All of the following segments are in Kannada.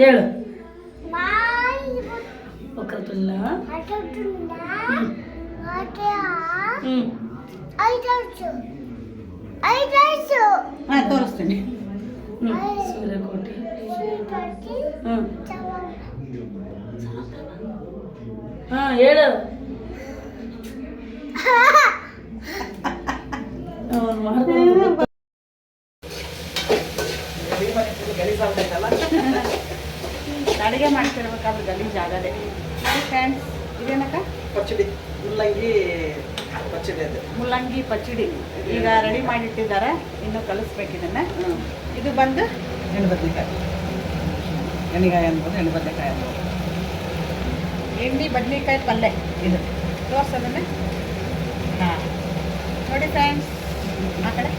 ಹೇಳು. ಒಕ್ಕಲ್ತುಲ್ಲ. ಹಾಂ ತೋರಿಸ್ತೀನಿ. ಸೂರ್ಯಕೋಟಿ. ಹಾಂ ಹೇಳು. ಅಡುಗೆ ಮಾಡ್ತಿರ್ಬೇಕಾದ್ರೆ ಗಲೀಜು ಆಗದೆ. ಫ್ರೆಂಡ್ಸ್ ಇದೇನಕ್ಕ? ಪಚ್ಚಡಿ, ಮುಲ್ಲಂಗಿ ಪಚ್ಚಡಿ. ಅದು ಮುಲ್ಲಂಗಿ ಪಚ್ಚಡಿ ಈಗ ರೆಡಿ ಮಾಡಿಟ್ಟಿದ್ದಾರೆ, ಇನ್ನೂ ಕಲಿಸ್ಬೇಕು ಇದನ್ನು. ಇದು ಬಂದು ಎಣ್ಣೆ ಬದನೆಕಾಯಿ, ಎಣ್ಣೆಗಾಯಿ ಅನ್ಬೋದು, ಎಣ್ಣೆ ಬದನೆಕಾಯಿ ಅನ್ಬೋದು. ಎಣ್ಣೆ ಬದನೆಕಾಯಿ ಪಲ್ಯ ಇದು ತೋರ್ಸೋದನ್ನೇ. ಹಾಂ ನೋಡಿ ಫ್ರೆಂಡ್ಸ್, ಆ ಕಡೆ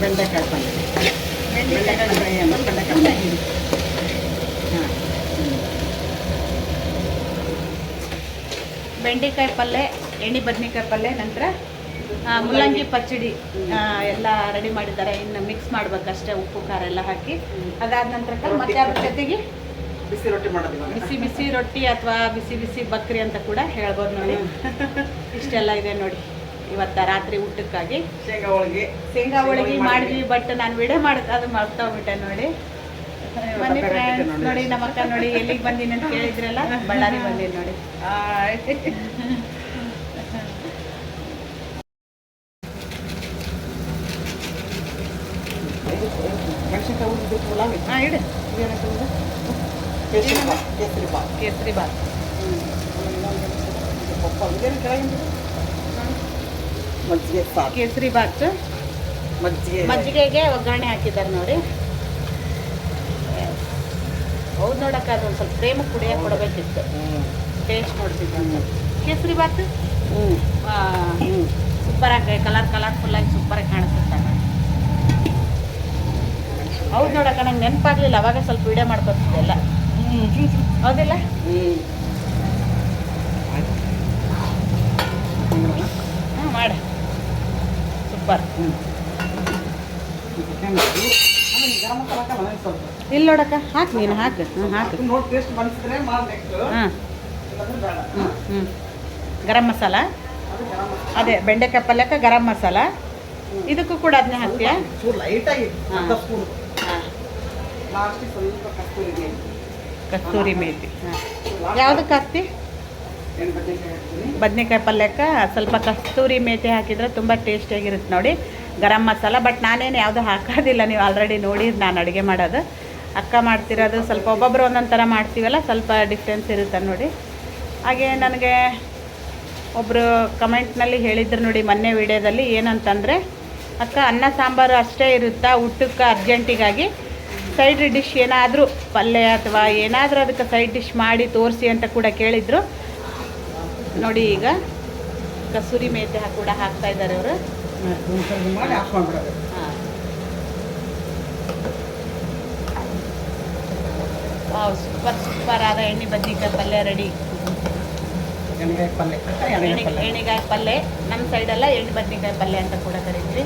ಬೆಂಡೆಕಾಯಿ ಪಲ್ಯ, ಬೆಂಡೆಕಾಯಿ ಫ್ರೈ ಅನ್ನೋ ಬೆಂಡೆಕಾಯಿ. ಹಾಂ, ಬೆಂಡೆಕಾಯಿ ಪಲ್ಯ, ಎಣ್ಣೆ ಬದನೆಕಾಯಿ ಪಲ್ಯ, ನಂತರ ಮುಲ್ಲಂಗಿ ಪಚ್ಚಡಿ ಎಲ್ಲ ರೆಡಿ ಮಾಡಿದ್ದಾರೆ. ಇನ್ನು ಮಿಕ್ಸ್ ಮಾಡ್ಬೇಕಷ್ಟೇ, ಉಪ್ಪು ಖಾರ ಎಲ್ಲ ಹಾಕಿ. ಅದಾದ ನಂತರ ಮತ್ತೆ ಅದ್ರ ಜೊತೆಗೆ ಬಿಸಿ ರೊಟ್ಟಿ ಮಾಡೋದು. ಬಿಸಿ ಬಿಸಿ ರೊಟ್ಟಿ ಅಥವಾ ಬಿಸಿ ಬಿಸಿ ಬಕ್ರಿ ಅಂತ ಕೂಡ ಹೇಳ್ಬೋದು ನೋಡಿ. ಇಷ್ಟೆಲ್ಲ ಇದೆ ನೋಡಿ ಇವತ್ತ ರಾತ್ರಿ ಊಟಕ್ಕಾಗಿ. ಶೇಂಗಾ ಹೋಳಿಗೆ ಮಾಡಿದ್ವಿ, ಬಟ್ ನಾನು ವಿಡಿಯೋ ಮಾಡೋದು ಅದು ಮರ್ತೋಗ್ಬಿಟ್ಟೆ ನೋಡಿ. ಬನ್ನಿ ಫ್ರೆಂಡ್ಸ್, ನೋಡಿ ನಮ್ಮ ಅಕ್ಕ ನೋಡಿ ಎಲ್ಲಿಗೆ ಬಂದೀನಿ ಅಂತ ಕೇಳಿದ್ರಲ್ಲ, ಬಳ್ಳಾರಿ ಬಂದೀನಿ ನೋಡಿ. ಹಾಂ ಇಡು. ಕೇಸರಿ ಬಾತ್. ಕೇಸರಿ ಬಾತ್ ಮಜ್ಜಿಗೆಗೆ ಒಗ್ಗರಣೆ ಹಾಕಿದ್ದಾರೆ ನೋಡಿ. ಹೌದು ನೋಡಕ್ಕ, ಅದೊಂದು ಸ್ವಲ್ಪ ಪ್ರೇಮ ಕುಡಿಯೋಕೆ ಕೊಡಬೇಕಿತ್ತು, ಟೇಸ್ಟ್ ನೋಡ್ತಿದ್ದೆ. ಕೇಸರಿ ಬಾತ್ ಸೂಪರಾಗಿ ಕಲರ್ಫುಲ್ಲಾಗಿ ಸೂಪರಾಗಿ ಕಾಣಿಸುತ್ತೆ. ಹೌದು ನೋಡಕ್ಕ, ನಂಗೆ ನೆನಪಾಗಲಿಲ್ಲ, ಅವಾಗ ಸ್ವಲ್ಪ ವಿಡಿಯೋ ಮಾಡ್ಕೊತಿದ್ದೆಲ್ಲ. ಹೌದಿಲ್ಲ? ಹಾಂ ಮಾಡ, ಸೂಪರ್. ಇಲ್ಲಿ ನೋಡಕ್ಕ, ಹಾಕಿ ನೀನು ಹಾಕು. ಹಾಕು. ಹಾಂ ಗರಂ ಮಸಾಲ, ಅದೇ ಬೆಂಡೆಕಾಯಿ ಪಲ್ಯಕ್ಕೆ ಗರಂ ಮಸಾಲ, ಇದಕ್ಕೂ ಕೂಡ ಅದನ್ನೇ ಹಾಕ್ತೀಯಾ? ಹಾಂ, ಕಸ್ತೂರಿ ಮೇಥಿ. ಹಾಂ, ಯಾವುದಕ್ಕೆ ಹಾಕ್ತಿ? ಬದನೆಕಾಯಿ ಪಲ್ಯಕ್ಕೆ ಸ್ವಲ್ಪ ಕಸ್ತೂರಿ ಮೇಥಿ ಹಾಕಿದರೆ ತುಂಬ ಟೇಸ್ಟಿಯಾಗಿರುತ್ತೆ ನೋಡಿ. ಗರಂ ಮಸಾಲ, ಬಟ್ ನಾನೇನು ಯಾವುದು ಹಾಕೋದಿಲ್ಲ, ನೀವು ಆಲ್ರೆಡಿ ನೋಡಿ ನಾನು ಅಡುಗೆ ಮಾಡೋದು. ಅಕ್ಕ ಮಾಡ್ತಿರೋದು ಸ್ವಲ್ಪ ಒಬ್ಬೊಬ್ಬರು ಒಂದೊಂದು ಥರ ಮಾಡ್ತೀವಲ್ಲ, ಸ್ವಲ್ಪ ಡಿಫ್ರೆನ್ಸ್ ಇರುತ್ತೆ ನೋಡಿ. ಹಾಗೆ ನನಗೆ ಒಬ್ಬರು ಕಮೆಂಟ್ನಲ್ಲಿ ಹೇಳಿದ್ರು ನೋಡಿ ಮೊನ್ನೆ ವಿಡಿಯೋದಲ್ಲಿ, ಏನಂತಂದರೆ ಅಕ್ಕ ಅನ್ನ ಸಾಂಬಾರು ಅಷ್ಟೇ ಇರುತ್ತಾ ಊಟಕ್ಕೆ ಅರ್ಜೆಂಟಿಗಾಗಿ, ಸೈಡ್ ಡಿಶ್ ಏನಾದರೂ ಪಲ್ಯ ಅಥವಾ ಏನಾದರೂ ಅದಕ್ಕೆ ಸೈಡ್ ಡಿಶ್ ಮಾಡಿ ತೋರಿಸಿ ಅಂತ ಕೂಡ ಕೇಳಿದರು ನೋಡಿ. ಈಗ ಕಸೂರಿ ಮೇಥಿ ಕೂಡ ಹಾಕ್ತಾ ಇದ್ದಾರೆ ಅವರು. ಹಾಂ, ಸೂಪರ್ ಆದ ಎಣ್ಣೆ ಬದ್ನಿಕಾಯಿ ಪಲ್ಯ ರೆಡಿ. ಎಣ್ಣೆಗಾಯಿ ಪಲ್ಯ ನಮ್ಮ ಸೈಡೆಲ್ಲ ಎಣ್ಣೆ ಬದ್ನಿಕಾಯಿ ಪಲ್ಯ ಅಂತ ಕೂಡ ಕರೀತೀವಿ.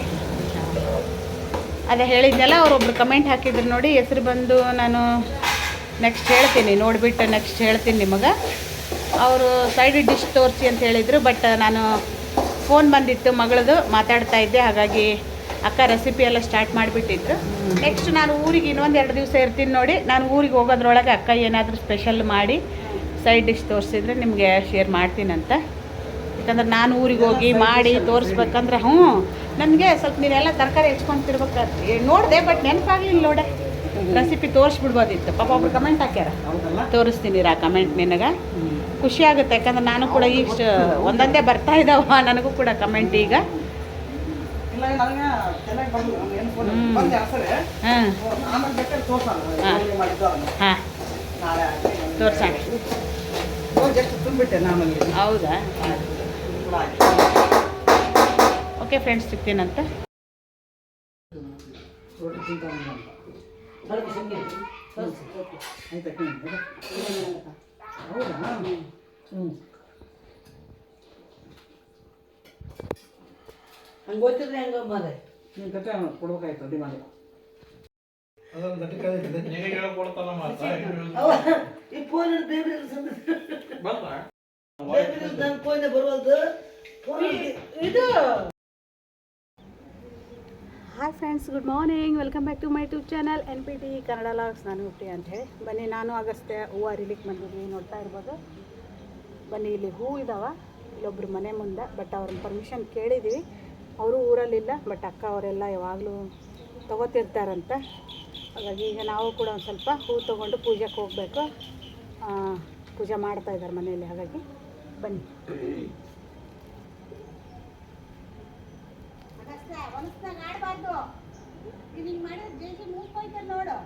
ಅದೇ ಹೇಳಿದ್ನಲ್ಲ, ಅವರೊಬ್ರು ಕಮೆಂಟ್ ಹಾಕಿದ್ರು ನೋಡಿ, ಹೆಸರು ಬಂದು ನಾನು ನೆಕ್ಸ್ಟ್ ಹೇಳ್ತೀನಿ, ನೋಡಿಬಿಟ್ಟು ನೆಕ್ಸ್ಟ್ ಹೇಳ್ತೀನಿ ನಿಮಗೆ. ಅವರು ಸೈಡ್ ಡಿಶ್ ತೋರಿಸಿ ಅಂತ ಹೇಳಿದರು, ಬಟ್ ನಾನು ಫೋನ್ ಬಂದಿತ್ತು ಮಗಳದು, ಮಾತಾಡ್ತಾ ಇದ್ದೆ. ಹಾಗಾಗಿ ಅಕ್ಕ ರೆಸಿಪಿ ಎಲ್ಲ ಸ್ಟಾರ್ಟ್ ಮಾಡಿಬಿಟ್ಟಿದ್ರು. ನೆಕ್ಸ್ಟ್ ನಾನು ಊರಿಗೆ ಇನ್ನೊಂದು 2 ದಿವಸ ಇರ್ತೀನಿ ನೋಡಿ. ನಾನು ಊರಿಗೆ ಹೋಗೋದ್ರೊಳಗೆ ಅಕ್ಕ ಏನಾದರೂ ಸ್ಪೆಷಲ್ ಮಾಡಿ ಸೈಡ್ ಡಿಶ್ ತೋರಿಸಿದ್ರೆ ನಿಮಗೆ ಶೇರ್ ಮಾಡ್ತೀನಂತ. ಯಾಕಂದ್ರೆ ನಾನು ಊರಿಗೆ ಹೋಗಿ ಮಾಡಿ ತೋರಿಸ್ಬೇಕಂದ್ರೆ ನನಗೆ ಸ್ವಲ್ಪ ನೀವೆಲ್ಲ ತರಕಾರಿ ಹೆಚ್ಕೊಂತಿರ್ಬೇಕಾದ್ರೆ ನೋಡಿದೆ, ಬಟ್ ನೆನಪಾಗಲಿಲ್ಲ ನೋಡೆ. ರೆಸಿಪಿ ತೋರಿಸ್ಬಿಡ್ಬೋದಿತ್ತು. ಪಾಪ ಒಬ್ರು ಕಮೆಂಟ್ ಹಾಕ್ಯಾರ, ತೋರಿಸ್ತೀನಿ ಆ ಕಮೆಂಟ್. ನಿನಗೆ ಖುಷಿ ಆಗುತ್ತೆ, ಯಾಕಂದ್ರೆ ನಾನು ಕೂಡ ಈಗ ಒಂದೊಂದೇ ಬರ್ತಾ ಇದ್ದಾವ ನನಗೂ ಕೂಡ ಕಮೆಂಟ್ ಈಗ. ಹಾಂ ತೋರ್ಸೋಣ. ಹೌದಾ? ಓಕೆ ಫ್ರೆಂಡ್ಸ್, ಸಿಗ್ತೀನಂತ. ಹಂಗೆ ಗೊತ್ತಿದ್ರೆ ಹೆಂಗ ಮಾರೆ ನಿಮ್ಮ ಕತೆ ಕೊಡ್ಬೇಕಾಯ್ತು ರೆಡಿ ಮಾಡಿ. ಈ ಫೋನ್ ಬೇಬಿ ನನ್ನ ಫೋನ್ ಬರುವುದು ಇದು. Hi friends, good morning. Welcome back to my YouTube channel NPT Kannada logs. ನಾನು ಹುಟ್ಟಿ ಅಂಥೇಳಿ ಬನ್ನಿ, ನಾನು ಆಗಷ್ಟೇ ಹೂವು ಹರಿಲಿಕ್ಕೆ ಬಂದಿದ್ವಿ. ನೋಡ್ತಾ ಇರ್ಬೋದು. ಬನ್ನಿ, ಇಲ್ಲಿ ಹೂ ಇದ್ದಾವೆ ಇಲ್ಲೊಬ್ರು ಮನೆ ಮುಂದೆ. ಬಟ್ ಅವ್ರನ್ನ ಪರ್ಮಿಷನ್ ಕೇಳಿದ್ದೀವಿ. ಅವರು ಊರಲ್ಲಿಲ್ಲ, ಬಟ್ ಅಕ್ಕ ಅವರೆಲ್ಲ ಯಾವಾಗಲೂ ತೊಗೋತಿರ್ತಾರಂತ. ಹಾಗಾಗಿ ಈಗ ನಾವು ಕೂಡ ಒಂದು ಸ್ವಲ್ಪ ಹೂ ತೊಗೊಂಡು ಪೂಜೆಗೆ ಹೋಗಬೇಕು. ಪೂಜೆ ಮಾಡ್ತಾಯಿದ್ದಾರೆ ಮನೆಯಲ್ಲಿ. ಹಾಗಾಗಿ ಬನ್ನಿ. ಆಡಬಾರ್ದು, ಹಿಂಗೆ ಮಾಡಿದ್ರೆ ಜೇಸಿ ಮೂಸ್ಕೊಯ್ತಾರೆ ನೋಡು.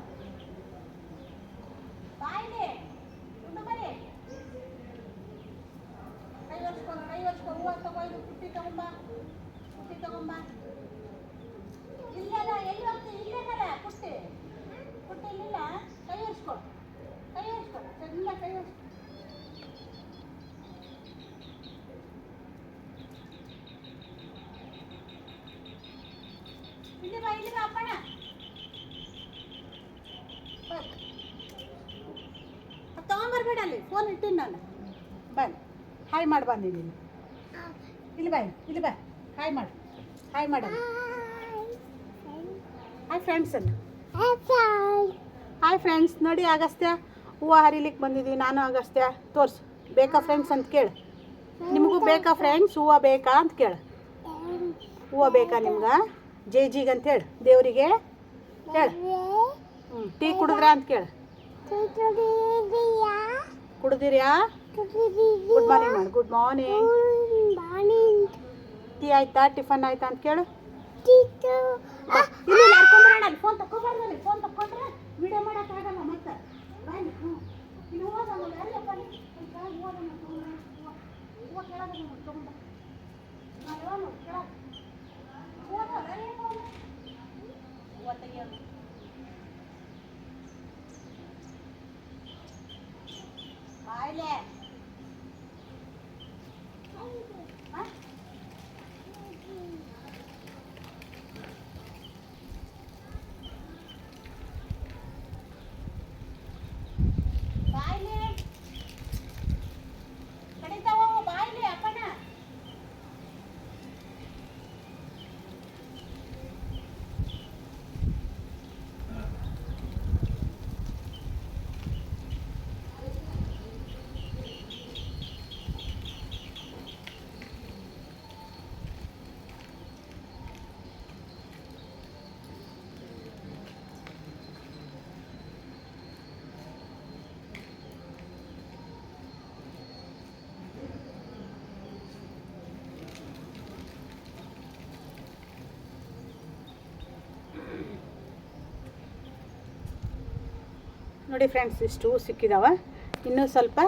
ಬಾಯಿಲೆ ಉಂಡು ಬರೀ ಕೈ ಒರ್ಸ್ಕೊ ಹೂವು ತಗೊಯ್ದು ಪುಟ್ಟಿ ತಗೊಂಬ. ಇಲ್ಲೆಲ್ಲ ಎಲ್ಲಿ ಹೋಗ್ತೀವಿ? ಇಲ್ಲೇನಲ್ಲ ಪುಟ್ಟಿ ಇಲ್ಲಿಲ್ಲ. ಕೈ ಒರ್ಸ್ಕೊ ಚಂದ ಕೈ ಒರ್ಸ್ಕೊ. ಇಲ್ಲಿ ಬಾ ಅಪ್ಪಣ. ತಗೊಂಬರ್ಬೇಡ, ಅಲ್ಲಿ ಫೋನ್ ಇಟ್ಟಿನಿ ನಾನು. ಬನ್ನಿ, ಹಾಯ್ ಮಾಡಿ ಬಂದಿದ್ದೀನಿ. ಇಲ್ಲಿ ಬಾ ಹಾಯ್ ಮಾಡು. ಹಾಯ್ ಫ್ರೆಂಡ್ಸ್ ಅನ್ನು. Hi friends. ನೋಡಿ, ಅಗಸ್ತ್ಯ ಹೂವು ಹರಿಲಿಕ್ಕೆ ಬಂದಿದ್ದೀವಿ. ನಾನು ಅಗಸ್ತ್ಯ. ತೋರಿಸು, ಬೇಕಾ ಫ್ರೆಂಡ್ಸ್ ಅಂತ ಕೇಳು. ನಿಮಗೂ ಬೇಕಾ ಫ್ರೆಂಡ್ಸ್? ಹೂವು ಬೇಕಾ ಅಂತ ಕೇಳು. ಹೂವು ಬೇಕಾ ನಿಮ್ಗೆ? ಜೇಜಿಗೆ ಅಂತ ಹೇಳು, ದೇವರಿಗೆ ಹೇಳು. ಟೀ ಕುಡಿದ್ರಾ ಅಂತ ಕೇಳು. ಕುಡಿದಿರ್ಯಾ? ಗುಡ್ ಮಾರ್ನಿಂಗ್ ಮಾಡು. Good morning. ಟೀ ಆಯ್ತಾ? ಟಿಫನ್ ಆಯ್ತಾ ಅಂತ ಕೇಳು. ಇಲ್ಲಿ ನಡ್ಕೊಂಡ್ಬರೋಣ. ಅಲ್ಲಿ ಫೋನ್ ತಗೊಂಡ್ಬಾರ್ದಲ್ಲಿ. ಫೋನ್ ತಗೊಂಡ್ರೆ ವಿಡಿಯೋ ಮಾಡೋಕ್ಕಾಗಲ್ಲ ಮತ್ತೆ. ಬನ್ನಿ. ಇಲ್ಲಿ ಹೋದಲ್ಲ ಎಲ್ಲಪ್ಪ, ಹೂವು ಕೆಳಗೆ ತಗೊಂಡ ಕೆಳಗೆ ಬಾಯ್ಲೆ ಕಡಿತಾವ ಬಾಯ್ಲೆ ಅಪ್ಪನ. ನೋಡಿ ಫ್ರೆಂಡ್ಸ್, ಇಷ್ಟು ಸಿಕ್ಕಿದಾವ. ಇನ್ನೂ ಸ್ವಲ್ಪ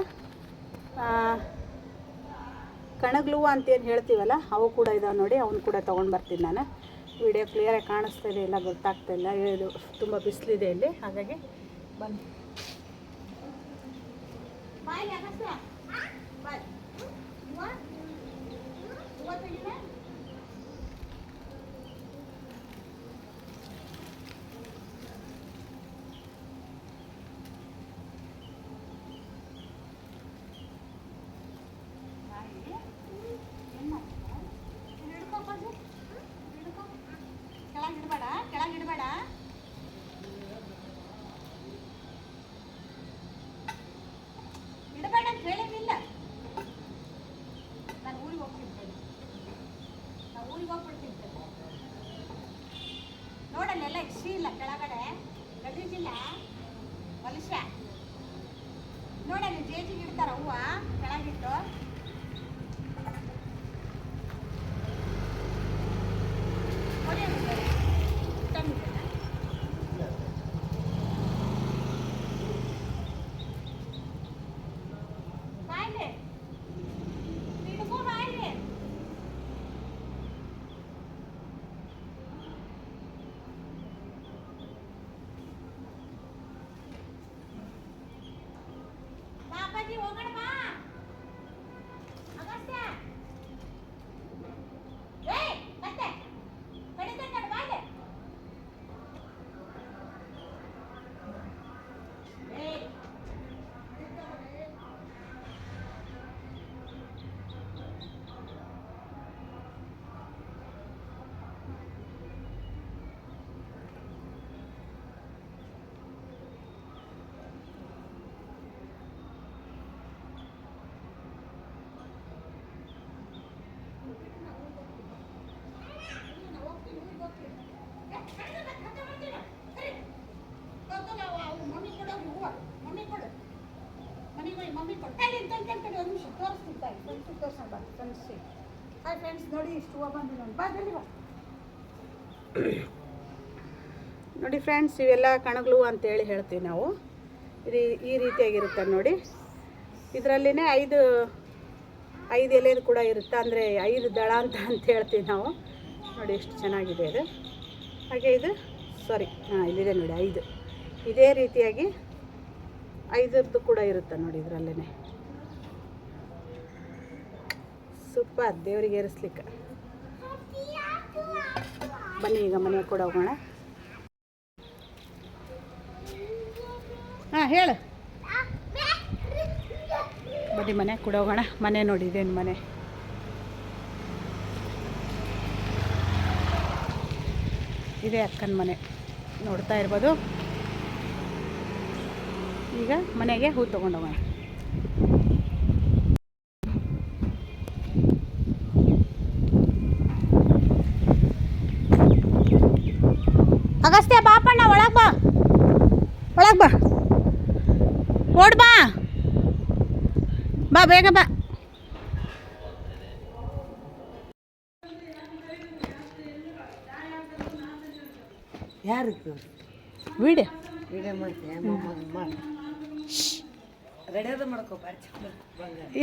ಕಣಗ್ಲು ಅಂತೇನು ಹೇಳ್ತೀವಲ್ಲ, ಅವು ಕೂಡ ಇದಾವೆ ನೋಡಿ. ಅವನು ಕೂಡ ತೊಗೊಂಡು ಬರ್ತೀನಿ ನಾನು. ವಿಡಿಯೋ ಕ್ಲಿಯರಾಗಿ ಕಾಣಿಸ್ತಾ ಇದೆ ಇಲ್ಲ ಗೊತ್ತಾಗ್ತಾ ಇಲ್ಲ. ಇದು ತುಂಬ ಬಿಸಿಲಿದೆ ಇಲ್ಲಿ, ಹಾಗಾಗಿ ಬನ್ನಿ. ಕೆಳಗಿಡಬೇಡ. ಇಡಬೇಡ ಅಂತ ಹೇಳಿದ್ದಿಲ್ಲ. ನಾನು ಊರಿಗೆ ಹೋಗ್ತಿರ್ತೇನೆ. ನೋಡಲ್ಲೆಲ್ಲ ಇಷ್ಟ ಇಲ್ಲ ಕೆಳಗಡೆ ಗಲೀಜಿಲ್ಲ ಹೊಲಸ. ನೋಡಲ್ಲಿ ಜೇಜಿಗೆ ಇಡ್ತಾರ ಹೂವು ಕೆಳಗಿಟ್ಟು. ಹೋಗೋಣ ಬಾ ಅಗಸ್ತ್ಯ. ಮತ್ತೆ ಕಡಿತ ಬಾಯ್ಲೆ ಮಮ್ಮಿ ಕೊಡ್ತಾರೆ ಒಂದು ನಿಮಿಷ ತೋರಿಸ್ತಿರ್ತಾರೆ ತೋರಿಸೋಣ ತೋರಿಸಿ. ಹಾಯ್ ಫ್ರೆಂಡ್ಸ್, ನೋಡಿ ಇಷ್ಟು ಹೂವು ಬಂದು ನೋಡಿ ಬಾ ಜಲ್ದಿ ಬಾ. ನೋಡಿ ಫ್ರೆಂಡ್ಸ್, ಇವೆಲ್ಲ ಕಣಗಳು ಅಂತೇಳಿ ಹೇಳ್ತೀವಿ ನಾವು. ಈ ರೀತಿಯಾಗಿರುತ್ತೆ ನೋಡಿ. ಇದರಲ್ಲಿನೇ ಐದು ಎಲೆದು ಕೂಡ ಇರುತ್ತೆ, ಅಂದರೆ 5 ದಳ ಅಂತ ಹೇಳ್ತೀವಿ ನಾವು. ನೋಡಿ ಎಷ್ಟು ಚೆನ್ನಾಗಿದೆ ಇದು. ಹಾಗೆ ಇದು ಇಲ್ಲಿದೆ ನೋಡಿ 5. ಇದೇ ರೀತಿಯಾಗಿ 5ರದ್ದು ಕೂಡ ಇರುತ್ತೆ ನೋಡಿ ಇದರಲ್ಲೇ. ಸೂಪರ್, ದೇವರಿಗೆ ಏರಿಸ್ಲಿಕ್ಕೆ. ಬನ್ನಿ ಈಗ ಮನೆಗೆ ಕೂಡ ಹೋಗೋಣ. ಹಾಂ ಹೇಳು. ಬನ್ನಿ ಮನೆ ಕೂಡ ಹೋಗೋಣ. ಮನೆ ನೋಡಿ, ಇದೇನು ಮನೆ. ಇದೇ ಅಕ್ಕನ ಮನೆ ನೋಡ್ತಾ ಇರ್ಬೋದು. ಈಗ ಮನೆಗೆ ಹೂ ತೊಗೊಂಡು ಹೋಗೋಣ. ಅಗಸ್ತ್ಯ ಬಾಪಣ್ಣ, ಒಳಗೆ ಬಾ, ಒಳಗೆ ಬಾ, ಓಡ್ ಬಾ, ಬಾ ಬೇಗ ಬಾ. ಯಾರು ವಿಡಿಯೋ ಮಾಡ್ತೀಯ? ರೆಡಿಯಾದ ಮಾಡ್ಕೋ.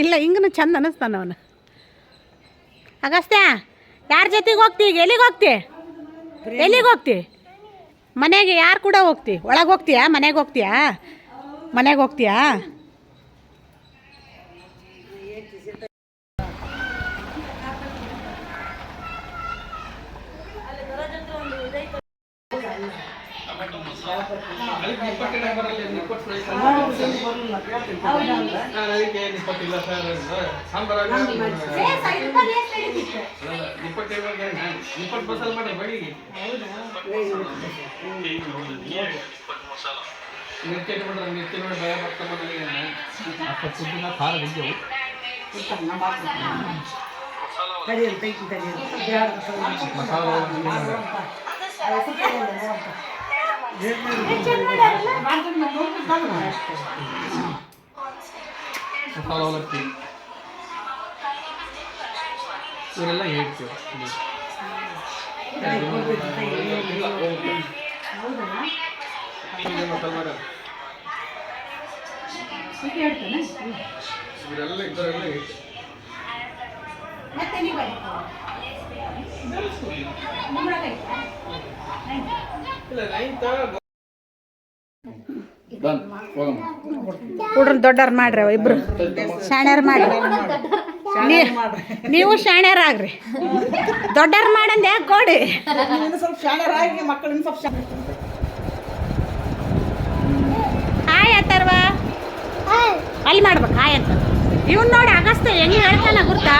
ಇಲ್ಲ, ಹಿಂಗನು ಚಂದ ಅನ್ನಿಸ್ತಾನ ಅವನು. ಅಗಸ್ತ್ಯ, ಯಾರ ಜೊತೆಗೆ ಹೋಗ್ತಿ ಈಗ? ಎಲ್ಲಿಗೆ ಹೋಗ್ತಿ? ಎಲ್ಲಿಗೆ ಹೋಗ್ತಿ? ಮನೆಗೆ ಯಾರು ಕೂಡ ಹೋಗ್ತಿ? ಒಳಗೆ ಹೋಗ್ತೀಯಾ? ಮನೆಗೆ ಹೋಗ್ತೀಯಾ? ಮನೆಗೆ ಹೋಗ್ತೀಯಾ? ಇವರೆಲ್ಲ ಹೇಳ್ತೀವಿ. ಇವರೆಲ್ಲ ಇದ್ದರೆಲ್ಲ ಹೇಳ್ತೀವಿ. ಹುಡ್ರನ್ನ ದೊಡ್ಡವ್ರು ಮಾಡ್ರಿ, ಇಬ್ರು ಶಾಣ್ಯಾರು ಮಾಡ್ರಿ. ನೀವು ಶಾಣ್ಯಾರಾಗ್ರಿ, ದೊಡ್ಡವ್ರು ಮಾಡಂದೆ ಕೊಡಿ. ಸ್ವಲ್ಪ ಶಾಣ್ಯರಾಗಿ ಮಕ್ಕಳಿಂದ ಸ್ವಲ್ಪ ಹಾಯ್ ಅಥರ್ವ, ಅಲ್ಲಿ ಮಾಡ್ಬೇಕು ಹಾಯ್ ಅಂತ. ಇವನ್ ನೋಡಿ ಅಗಸ್ತ್ಯ ಹೆಂಗೆ ಹೇಳ್ತಾನ ಗುರ್ತಾ?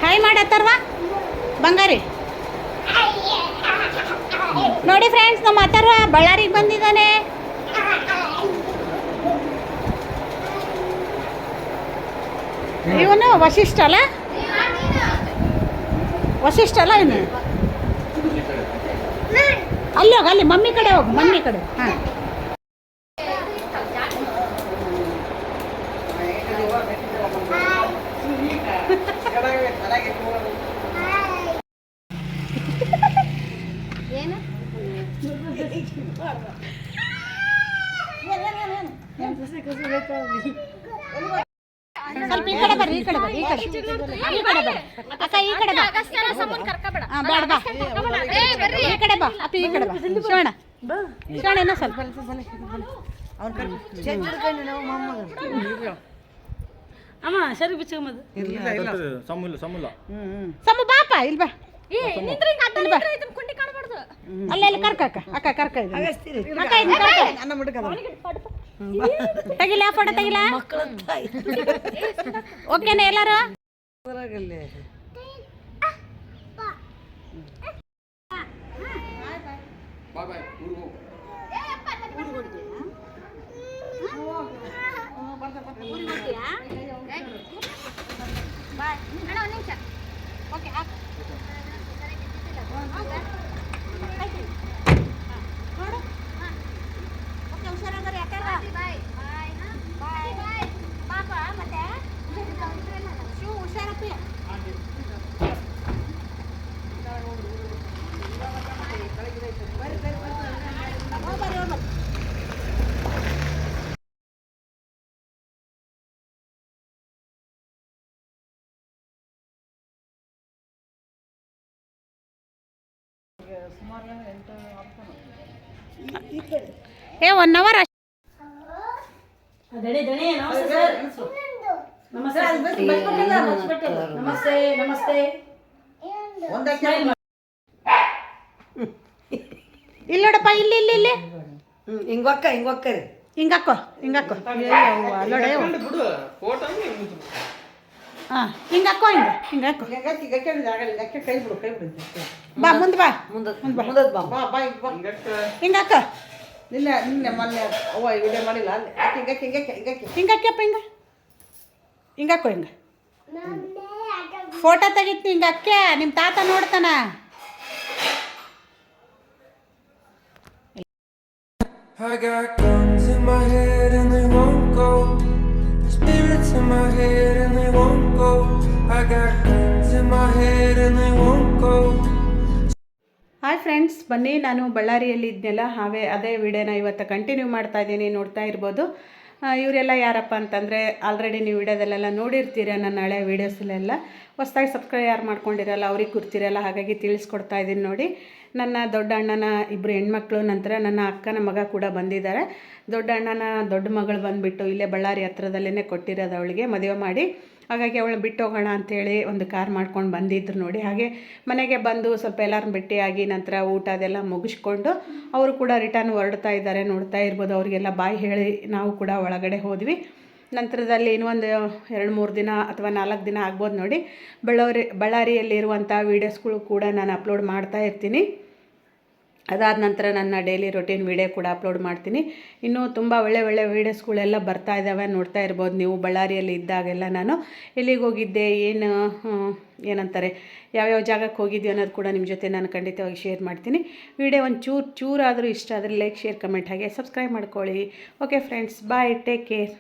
ಹಾಯ್ ಮಾಡತ್ತರ್ವ ಬಂಗಾರಿ. ನೋಡಿ ಫ್ರೆಂಡ್ಸ್, ನಮ್ಮ ಅಥರ್ವ ಬಳ್ಳಾರಿಗೆ ಬಂದಿದ್ದಾನೆ. ಇವನು ವಶಿಷ್ಠ ಅಲ್ಲ ಇನ್ನು. ಅಲ್ಲಿ ಹೋಗಿ, ಅಲ್ಲಿ ಮಮ್ಮಿ ಕಡೆ ಹೋಗು, ಮಮ್ಮಿ ಕಡೆ. ಹಾಂ, ಸ್ವಲ್ಪ ಈ ಕಡೆ ಬರ್ರಿ, ಈ ಕಡೆ ಬರ್ರಿ, ಈ ಕಡೆ ಬರ್ರಿ ಅಕ್ಕ, ಈ ಕಡೆ ಬಾ. ಹಾಂ, ಬೇಡ ಬಾ, ಈ ಕಡೆ ಬಾ ಅಪ್ಪ, ಈ ಕಡೆ ಬಾ. ಶಿವಣ್ಣ ಏನೋ ಸ್ವಲ್ಪ ಅಮ್ಮ ಸರಿ ಬಿಚ್ಚಮ್ಮದು ಸಮ ಬಾಪ ಇಲ್ಲಿ ಬಾ. ಅಲ್ಲೆಲ್ಲ ಕರ್ಕ ಅಕ್ಕ ಕರ್ಕ ತೆಗಿಲ ಫೋಟೋ ತೆಗಿಲ. ಓಕೆನಾ ಎಲ್ಲರೂ? ಬಾಯ್ ಬಾಯ್ ಊರಿಗೆ ಹೋಗು. ಏ 1 ಅವರ್ ಅಷ್ಟೇ. ಇಲ್ಲಿ ನೋಡಪ್ಪ, ಇಲ್ಲಿ ಇಲ್ಲಿ ಇಲ್ಲಿ ಹಿಂಗೊಕ್ಕರಿ ಹಿಂಗಾಕೋ ಅಲ್ಲೋಡೆ. ಬಿಡು ಫೋಟೋ ಹಾಂ ಹಿಂಗಾಕೋ ಹಿಂಗಾಕೋ. ಕೈ ಬಿಡು ಬಾ ಮುಂದೆ ಬಾ ಮುಂದದ ಬಾ ಬಾ ಬಾ ಹಿಂಗಾಕೋ. ನಿನ್ನೆ ಮೊನ್ನೆ ಅವ್ವ ವಿಡಿಯೋ ಮಾಡಿಲ್ಲ ಅಲ್ಲಿ ಹಿಂಗಾಕ್ಯಪ್ಪ ಹಿಂಗಾಕೋ ಫೋಟೋ ತೆಗಿತೀನಿ ಹಿಂಗಾಕ್ಯ. ನಿಮ್ಮ ತಾತ ನೋಡ್ತಾನ. I got guns in my head and they won't go. Spirits in my head and they won't go. I got guns in my head and they won't go. Hi friends, ಬನ್ನಿ ನಾನು ಬಳ್ಳಾರಿಯಲ್ಲಿ ಇದ್ನೆಲ್ಲ ಅದೇ ವಿಡಿಯೋನ ಇವತ್ತು ಕಂಟಿನ್ಯೂ ಮಾಡ್ತಾ ಇದ್ದೀನಿ. ನೋಡ್ತಾ ಇರ್ಬೋದು. ಇವರೆಲ್ಲ ಯಾರಪ್ಪ ಅಂತಂದರೆ ಆಲ್ರೆಡಿ ನೀವು ವಿಡಿಯೋದಲ್ಲೆಲ್ಲ ನೋಡಿರ್ತೀರ. ನನ್ನ ಹಳೆ ವೀಡಿಯೋಸಲ್ಲೆಲ್ಲ ಹೊಸ್ದಾಗಿ ಸಬ್ಸ್ಕ್ರೈಬ್ ಯಾರು ಮಾಡ್ಕೊಂಡಿರಲ್ಲ ಅವ್ರಿಗೆ ಕೂರ್ತಿರಲ್ಲ, ಹಾಗಾಗಿ ತಿಳಿಸ್ಕೊಡ್ತಾ ಇದ್ದೀನಿ ನೋಡಿ. ನನ್ನ ದೊಡ್ಡ ಅಣ್ಣನ 2 ಹೆಣ್ಮಕ್ಳು, ನಂತರ ನನ್ನ ಅಕ್ಕನ ಮಗ ಕೂಡ ಬಂದಿದ್ದಾರೆ. ದೊಡ್ಡ ಅಣ್ಣನ ದೊಡ್ಡ ಮಗಳು ಬಂದುಬಿಟ್ಟು ಇಲ್ಲೇ ಬಳ್ಳಾರಿ ಹತ್ರದಲ್ಲೇ ಕೊಟ್ಟಿರೋದು ಅವಳಿಗೆ ಮದುವೆ ಮಾಡಿ. ಹಾಗಾಗಿ ಅವಳನ್ನ ಬಿಟ್ಟು ಹೋಗೋಣ ಅಂಥೇಳಿ ಒಂದು ಕಾರ್ ಮಾಡ್ಕೊಂಡು ಬಂದಿದ್ರು ನೋಡಿ. ಹಾಗೆ ಮನೆಗೆ ಬಂದು ಸ್ವಲ್ಪ ಎಲ್ಲರನ್ನ ಭೇಟಿಯಾಗಿ ನಂತರ ಊಟ ಅದೆಲ್ಲ ಮುಗಿಸ್ಕೊಂಡು ಅವರು ಕೂಡ ರಿಟರ್ನ್ ಹೊರಡ್ತಾ ಇದ್ದಾರೆ. ನೋಡ್ತಾ ಇರ್ಬೋದು. ಅವರಿಗೆಲ್ಲ ಬಾಯ್ ಹೇಳಿ ನಾವು ಕೂಡ ಒಳಗಡೆ ಹೋದ್ವಿ. ನಂತರದಲ್ಲಿ ಇನ್ನೊಂದು 2-3 ದಿನ ಅಥವಾ 4 ದಿನ ಆಗ್ಬೋದು ನೋಡಿ. ಬಳ್ಳಾರಿಯಲ್ಲಿರುವಂಥ ವೀಡಿಯೋಸ್ಗಳು ಕೂಡ ನಾನು ಅಪ್ಲೋಡ್ ಮಾಡ್ತಾ ಇರ್ತೀನಿ. ಅದಾದ ನಂತರ ನನ್ನ ಡೈಲಿ ರೊಟೀನ್ ವೀಡಿಯೋ ಕೂಡ ಅಪ್ಲೋಡ್ ಮಾಡ್ತೀನಿ. ಇನ್ನೂ ತುಂಬ ಒಳ್ಳೆ ವೀಡಿಯೋಸ್ಗಳೆಲ್ಲ ಬರ್ತಾ ಇದ್ದಾವೆ. ನೋಡ್ತಾ ಇರ್ಬೋದು ನೀವು. ಬಳ್ಳಾರಿಯಲ್ಲಿ ಇದ್ದಾಗೆಲ್ಲ ನಾನು ಎಲ್ಲಿಗೆ ಹೋಗಿದ್ದೆ, ಏನಂತಾರೆ ಯಾವ್ಯಾವ ಜಾಗಕ್ಕೆ ಹೋಗಿದ್ದೆ ಅನ್ನೋದು ಕೂಡ ನಿಮ್ಮ ಜೊತೆ ನಾನು ಖಂಡಿತವಾಗಿ ಶೇರ್ ಮಾಡ್ತೀನಿ. ವಿಡಿಯೋ ಒಂದು ಚೂರಾದರೂ ಇಷ್ಟ ಆದರೆ ಲೈಕ್, ಶೇರ್, ಕಮೆಂಟ್ ಹಾಗೆ ಸಬ್ಸ್ಕ್ರೈಬ್ ಮಾಡ್ಕೊಳ್ಳಿ. ಓಕೆ ಫ್ರೆಂಡ್ಸ್, ಬಾಯ್, ಟೇಕ್ ಕೇರ್.